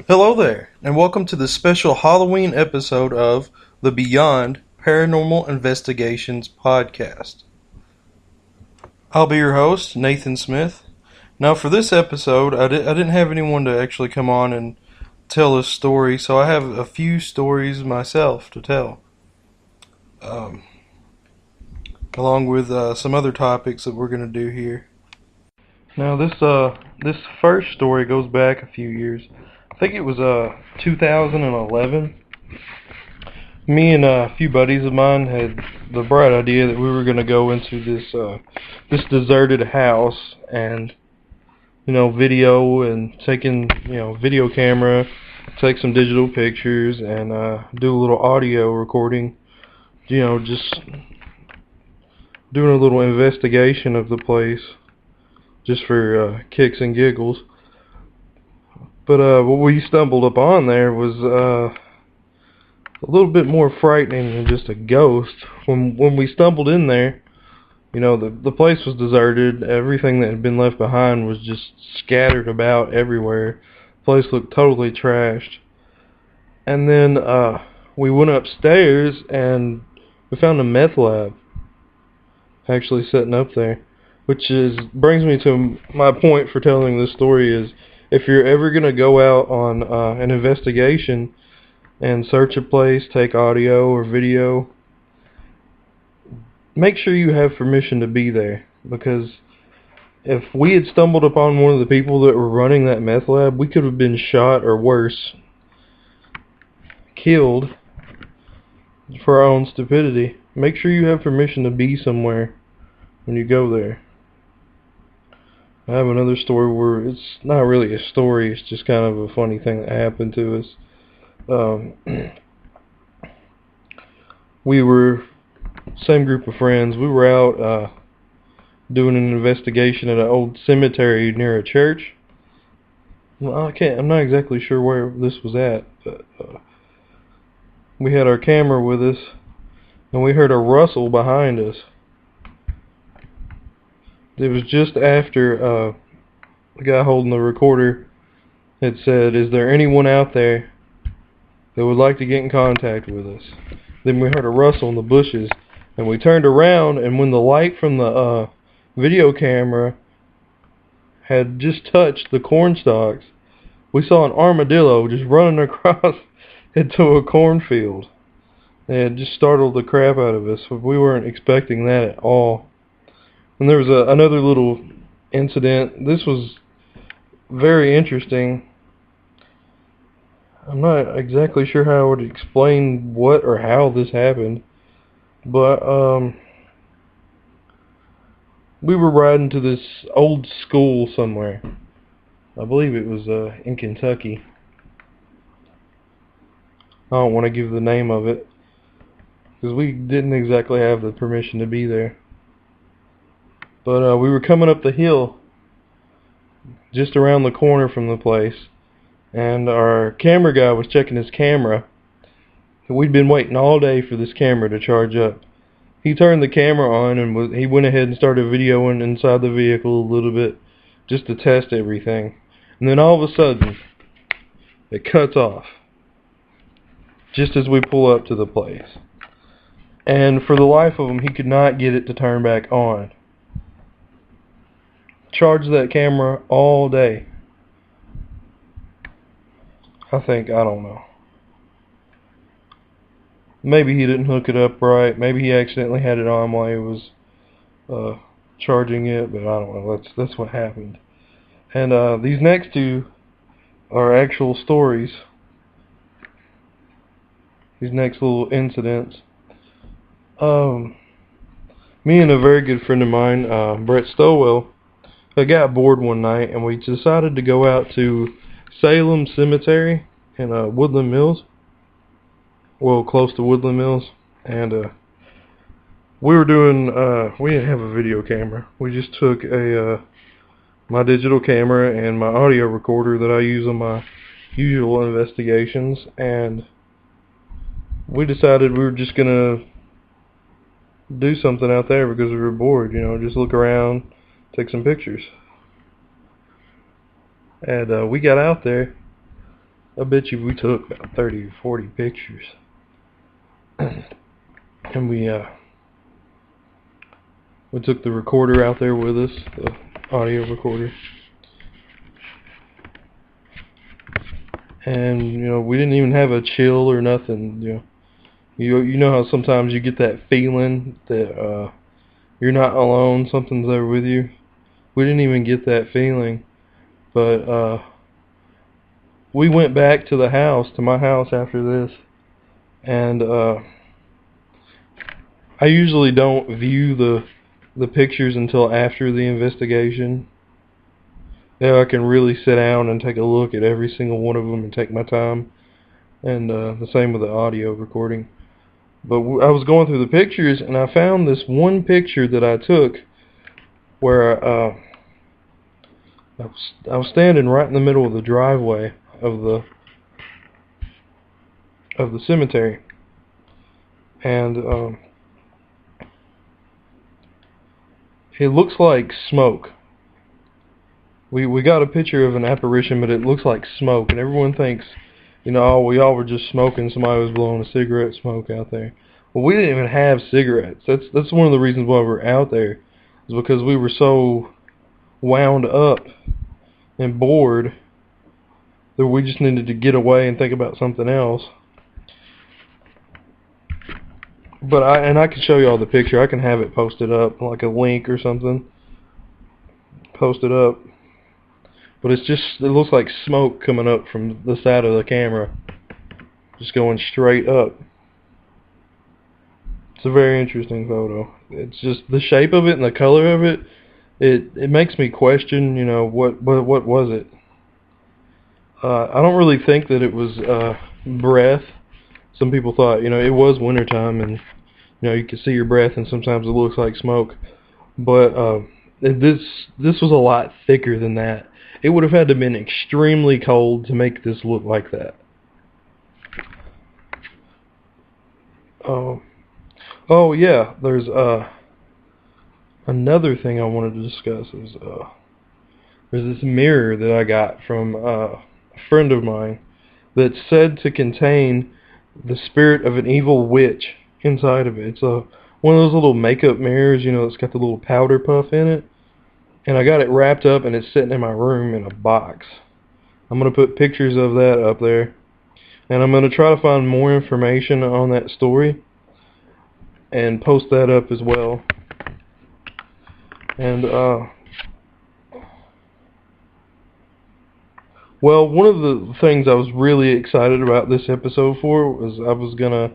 Hello there, and welcome to the special Halloween episode of the Beyond Paranormal Investigations podcast. I'll be your host, Nathan Smith. Now, for this episode, I didn't have anyone to actually come on and tell a story, so I have a few stories myself to tell, along with some other topics that we're going to do here. Now, this first story goes back a few years. I think it was 2011. Me and a few buddies of mine had the bright idea that we were going to go into this deserted house and video and taking video camera, take some digital pictures and do a little audio recording. Just doing a little investigation of the place, just for kicks and giggles. But what we stumbled upon there was a little bit more frightening than just a ghost. When we stumbled in there, the place was deserted. Everything that had been left behind was just scattered about everywhere. The place looked totally trashed. And then we went upstairs and we found a meth lab actually sitting up there, which brings me to my point for telling this story is, if you're ever going to go out on an investigation and search a place, take audio or video, make sure you have permission to be there. Because if we had stumbled upon one of the people that were running that meth lab, we could have been shot or worse, killed for our own stupidity. Make sure you have permission to be somewhere when you go there. I have another story where it's not really a story, it's just kind of a funny thing that happened to us. We were, same group of friends, we were out doing an investigation at an old cemetery near a church. Well, I'm not exactly sure where this was at, but we had our camera with us, and we heard a rustle behind us. It was just after the guy holding the recorder had said, "Is there anyone out there that would like to get in contact with us?" Then we heard a rustle in the bushes, and we turned around, and when the light from the video camera had just touched the corn stalks, we saw an armadillo just running across into a cornfield. And it just startled the crap out of us. We weren't expecting that at all. And there was another little incident. This was very interesting. I'm not exactly sure how I would explain what or how this happened. But we were riding to this old school somewhere. I believe it was in Kentucky. I don't want to give the name of it, because we didn't exactly have the permission to be there. But we were coming up the hill, just around the corner from the place, and our camera guy was checking his camera. We'd been waiting all day for this camera to charge up. He turned the camera on, and he went ahead and started videoing inside the vehicle a little bit, just to test everything. And then all of a sudden, it cuts off, just as we pull up to the place. And for the life of him, he could not get it to turn back on. Charged that camera all day. I don't know. Maybe he didn't hook it up right. Maybe he accidentally had it on while he was charging it, but I don't know. That's what happened. And these next two are actual stories. These next little incidents. Me and a very good friend of mine, Brett Stowell, I got bored one night, and we decided to go out to Salem Cemetery in Woodland Mills. Well, close to Woodland Mills. And we were doing, we didn't have a video camera. We just took my digital camera and my audio recorder that I use on my usual investigations, and we decided we were just going to do something out there because we were bored, just look around, take some pictures. And we got out there. I bet you we took about 30 or 40 pictures. And we took the recorder out there with us, the audio recorder. And, you know, we didn't even have a chill or nothing, you know. You know how sometimes you get that feeling that you're not alone, something's there with you. We didn't even get that feeling. But we went back to the house, to my house after this. And I usually don't view the pictures until after the investigation. Now I can really sit down and take a look at every single one of them and take my time. And the same with the audio recording. But I was going through the pictures and I found this one picture that I took where I was standing right in the middle of the driveway of the cemetery. And it looks like smoke. We got a picture of an apparition, but it looks like smoke, and everyone thinks, you know, oh, we all were just smoking. Somebody was blowing a cigarette smoke out there. Well, we didn't even have cigarettes. That's one of the reasons why we're out there, is because we were so wound up and bored that we just needed to get away and think about something else. But I can show you all the picture. I can have it posted up, like a link or something. Posted up. But it looks like smoke coming up from the side of the camera. Just going straight up. It's a very interesting photo. It's just the shape of it and the color of it. It makes me question, you know, what was it? I don't really think that it was breath. Some people thought, you know, it was wintertime and, you know, you can see your breath and sometimes it looks like smoke. But this was a lot thicker than that. It would have had to have been extremely cold to make this look like that. Oh yeah, there's another thing I wanted to discuss is there's this mirror that I got from a friend of mine that's said to contain the spirit of an evil witch inside of it. It's one of those little makeup mirrors, you know, it's got the little powder puff in it. And I got it wrapped up and it's sitting in my room in a box. I'm going to put pictures of that up there. And I'm going to try to find more information on that story and post that up as well. And, well, one of the things I was really excited about this episode for was I was going to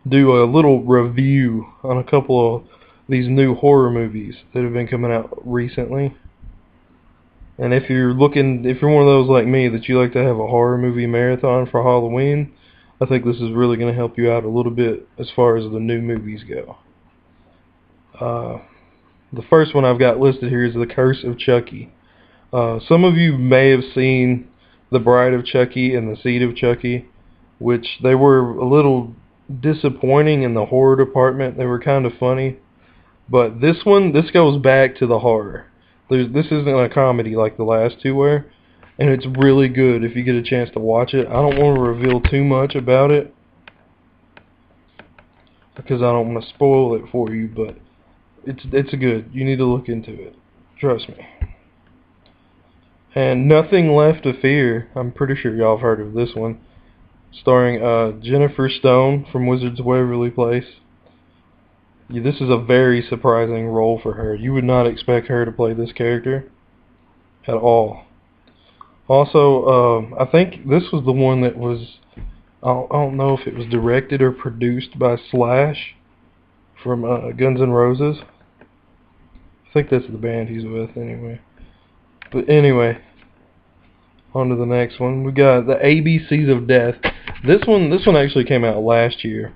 do a little review on a couple of these new horror movies that have been coming out recently. And if you're one of those like me that you like to have a horror movie marathon for Halloween, I think this is really going to help you out a little bit as far as the new movies go. The first one I've got listed here is The Curse of Chucky. Some of you may have seen The Bride of Chucky and The Seed of Chucky, which they were a little disappointing in the horror department. They were kind of funny. But this goes back to the horror. This isn't a comedy like the last two were, and it's really good if you get a chance to watch it. I don't want to reveal too much about it because I don't want to spoil it for you, but it's good. You need to look into it. Trust me. And Nothing Left to Fear. I'm pretty sure y'all have heard of this one. Starring Jennifer Stone from Wizards of Waverly Place. Yeah, this is a very surprising role for her. You would not expect her to play this character at all. Also, I think this was the one that was, I don't know if it was directed or produced by Slash from Guns N' Roses. I think that's the band he's with anyway. But anyway, on to the next one. We got The ABCs of Death. This one actually came out last year,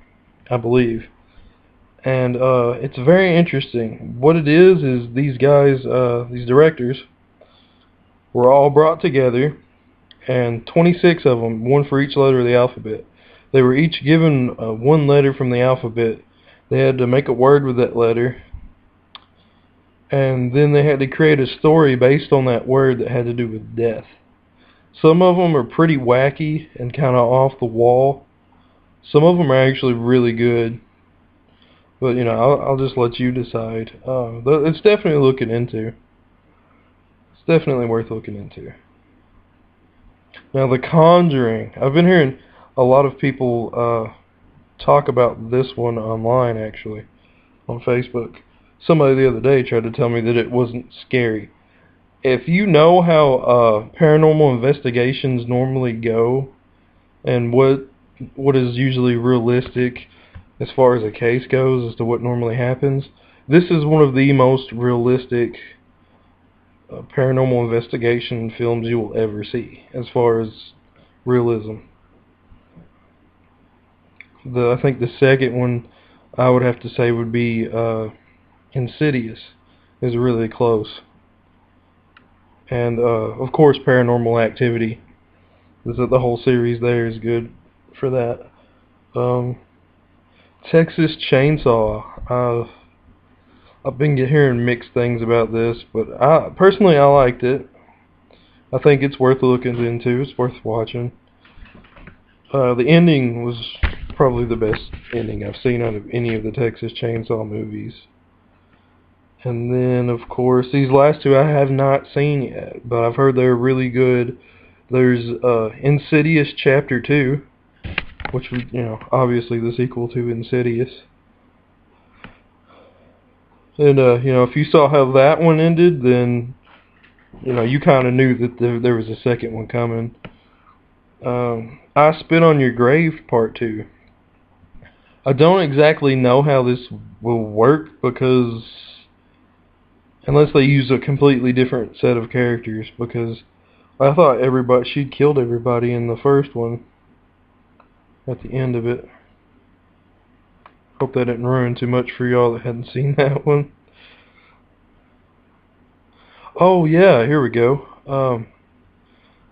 I believe. And it's very interesting. What it is these guys, these directors, were all brought together, and 26 of them, one for each letter of the alphabet. They were each given one letter from the alphabet. They had to make a word with that letter, and then they had to create a story based on that word that had to do with death. Some of them are pretty wacky and kind of off the wall. Some of them are actually really good. But, you know, I'll just let you decide. It's definitely looking into. It's definitely worth looking into. Now, The Conjuring. I've been hearing a lot of people talk about this one online, actually, on Facebook. Somebody the other day tried to tell me that it wasn't scary. If you know how paranormal investigations normally go, and what is usually realistic as far as a case goes as to what normally happens, this is one of the most realistic paranormal investigation films you will ever see as far as realism. I think the second one I would have to say would be Insidious, is really close. And of course Paranormal Activity. The whole series there is good for that. Texas Chainsaw. I've been hearing mixed things about this, but personally I liked it. I think it's worth looking into. It's worth watching. The ending was probably the best ending I've seen out of any of the Texas Chainsaw movies. And then, of course, these last two I have not seen yet, but I've heard they're really good. There's Insidious Chapter 2, which was, you know, obviously the sequel to Insidious. And, you know, if you saw how that one ended, then, you know, you kind of knew that there was a second one coming. I Spit on Your Grave Part 2. I don't exactly know how this will work, because unless they use a completely different set of characters, because I thought she'd killed everybody in the first one at the end of it. Hope that didn't ruin too much for y'all that hadn't seen that one. Oh yeah, here we go.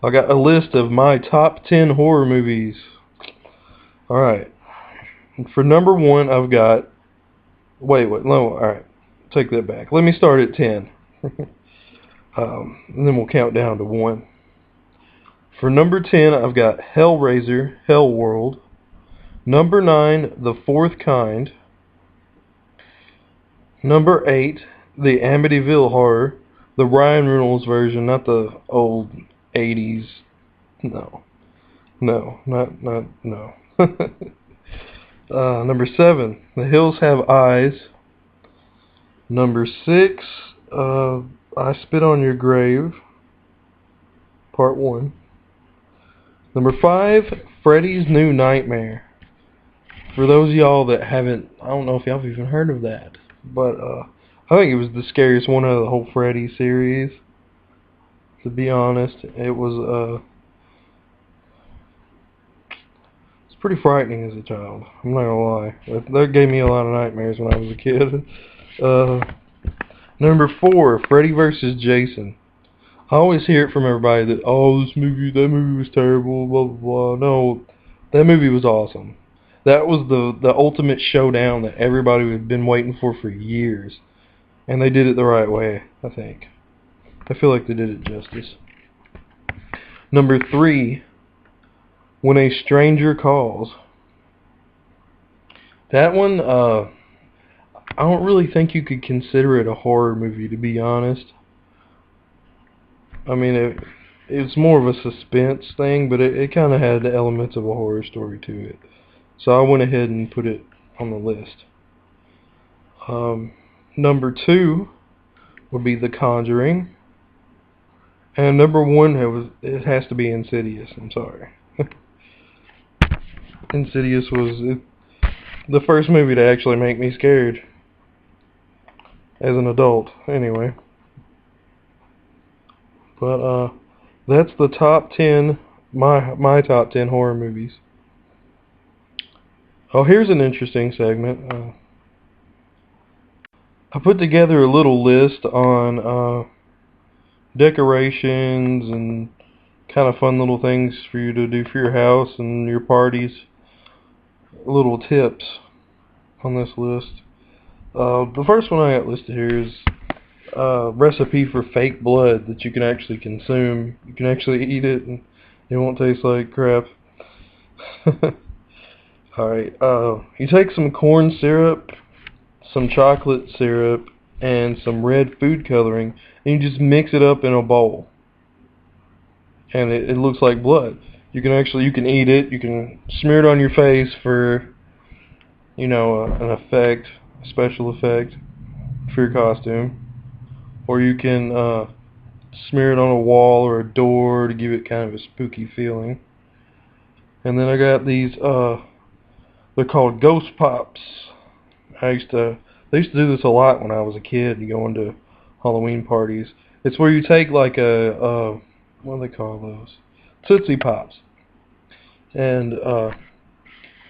I got a list of my top 10 horror movies. Alright. For number 1, I've got... Wait, no, alright. Take that back. Let me start at 10. And then we'll count down to 1. For number 10, I've got Hellraiser, Hellworld. Number 9, The Fourth Kind. Number 8, The Amityville Horror. The Ryan Reynolds version, not the old 80s. No. No. Number 7, The Hills Have Eyes. Number 6, I Spit on Your Grave, Part 1. Number 5, Freddy's New Nightmare. For those of y'all that haven't, I don't know if y'all have even heard of that, but I think it was the scariest one out of the whole Freddy series. To be honest, it was it's pretty frightening as a child. I'm not gonna lie. That gave me a lot of nightmares when I was a kid. Number 4, Freddy vs. Jason. I always hear it from everybody that, oh, that movie was terrible, blah, blah, blah. No, that movie was awesome. That was the ultimate showdown that everybody had been waiting for years. And they did it the right way, I think. I feel like they did it justice. Number 3, When a Stranger Calls. That one, I don't really think you could consider it a horror movie, to be honest. I mean, it's more of a suspense thing, but it kind of had the elements of a horror story to it. So I went ahead and put it on the list. Number 2 would be The Conjuring. And number 1, it has to be Insidious. I'm sorry. Insidious was the first movie to actually make me scared. As an adult, anyway. But that's the top 10, my top 10 horror movies. Oh, here's an interesting segment. I put together a little list on decorations and kind of fun little things for you to do for your house and your parties. Little tips on this list. The first one I got listed here is a recipe for fake blood that you can actually consume. You can actually eat it and It won't taste like crap. Alright, you take some corn syrup, some chocolate syrup, and some red food coloring, and you just mix it up in a bowl. And it looks like blood. You can eat it, you can smear it on your face for, an effect, a special effect for your costume. Or you can smear it on a wall or a door to give it kind of a spooky feeling. And then I got these, they're called Ghost Pops. They used to do this a lot when I was a kid, going to Halloween parties. It's where you take like what do they call those? Tootsie Pops. And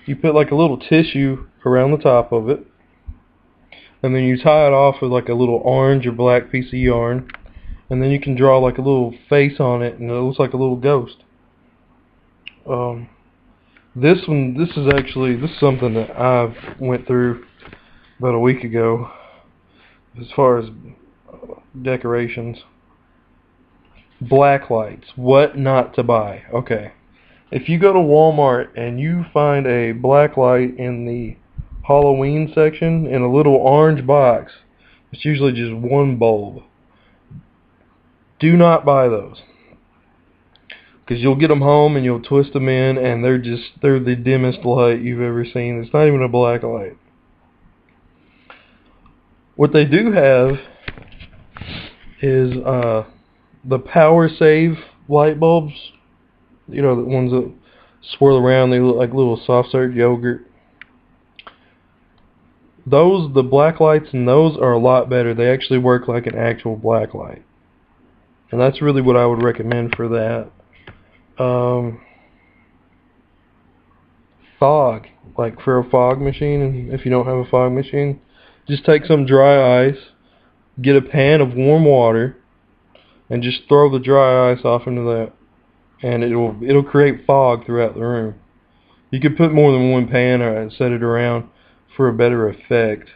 you put like a little tissue around the top of it. And then you tie it off with like a little orange or black piece of yarn. And then you can draw like a little face on it, and it looks like a little ghost. This is something that I went through about a week ago, as far as decorations. Black lights. What not to buy. Okay. If you go to Walmart and you find a black light in the Halloween section in a little orange box, it's usually just one bulb. Do not buy those. Because you'll get them home and you'll twist them in, and they're the dimmest light you've ever seen. It's not even a black light. What they do have is the Power Save light bulbs. The ones that swirl around. They look like little soft serve yogurt. The black lights in those are a lot better. They actually work like an actual black light. And that's really what I would recommend for that. Fog, like for a fog machine, and if you don't have a fog machine, just take some dry ice, get a pan of warm water, and just throw the dry ice off into that, and it'll create fog throughout the room. You could put more than one pan and set it around for a better effect.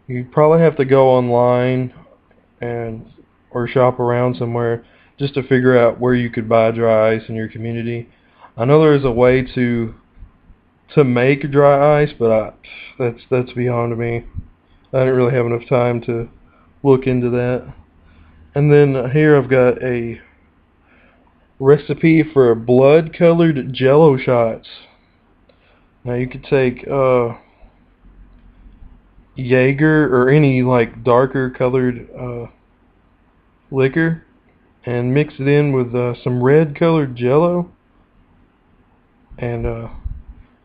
You probably have to go online or shop around somewhere just to figure out where you could buy dry ice in your community. I know there's a way to make dry ice, but that's beyond me. I didn't really have enough time to look into that. And then here I've got a recipe for blood-colored Jello shots. Now you could take Jaeger or any like darker colored liquor and mix it in with some red colored Jello, and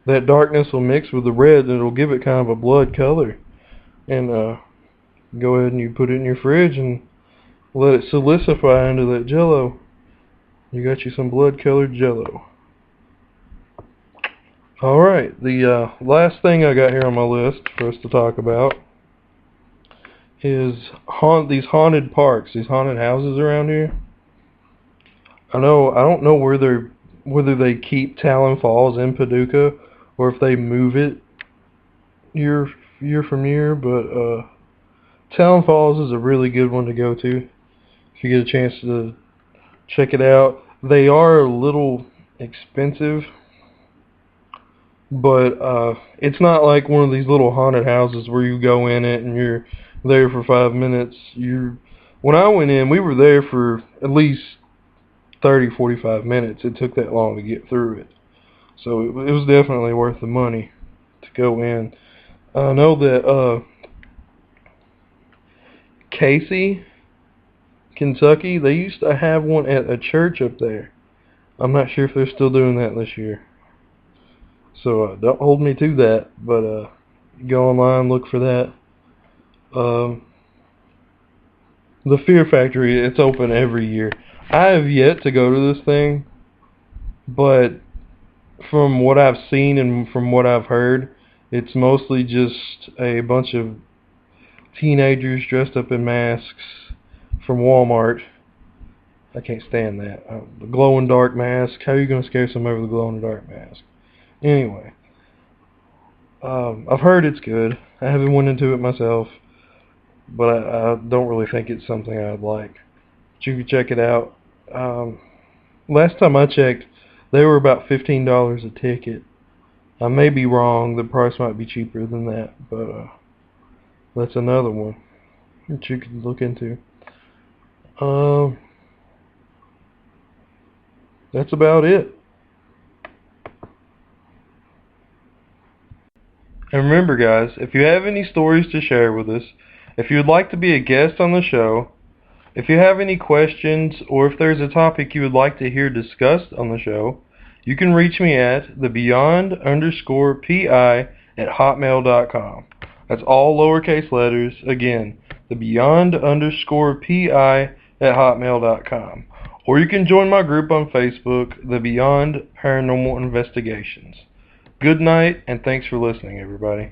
that darkness will mix with the red, and it'll give it kind of a blood color. And go ahead and you put it in your fridge and let it solidify into that Jello. You got you some blood colored Jello. Alright, the last thing I got here on my list for us to talk about is these haunted parks, these haunted houses around here. I don't know whether they keep Talon Falls in Paducah or if they move it year from year, but Talon Falls is a really good one to go to if you get a chance to check it out. They are a little expensive, but it's not like one of these little haunted houses where you go in it and you're there for 5 minutes. When I went in, we were there for at least 30-45 minutes. It took that long to get through it. So it was definitely worth the money to go in. I know that Casey, Kentucky, they used to have one at a church up there. I'm not sure if they're still doing that this year. So don't hold me to that, but go online, look for that. The Fear Factory, it's open every year. I have yet to go to this thing, but from what I've seen and from what I've heard, it's mostly just a bunch of teenagers dressed up in masks from Walmart. I can't stand that. The glow-in-the-dark mask. How are you going to scare somebody with a glow-in-the-dark mask? Anyway, I've heard it's good. I haven't went into it myself, but I don't really think it's something I'd like. But you can check it out. Last time I checked, they were about $15 a ticket. I may be wrong. The price might be cheaper than that, but that's another one that you could look into. That's about it. And remember, guys, if you have any stories to share with us, if you would like to be a guest on the show, if you have any questions, or if there's a topic you would like to hear discussed on the show, you can reach me at thebeyond_pi@hotmail.com. That's all lowercase letters. Again, thebeyond_pi@hotmail.com. Or you can join my group on Facebook, The Beyond Paranormal Investigations. Good night, and thanks for listening, everybody.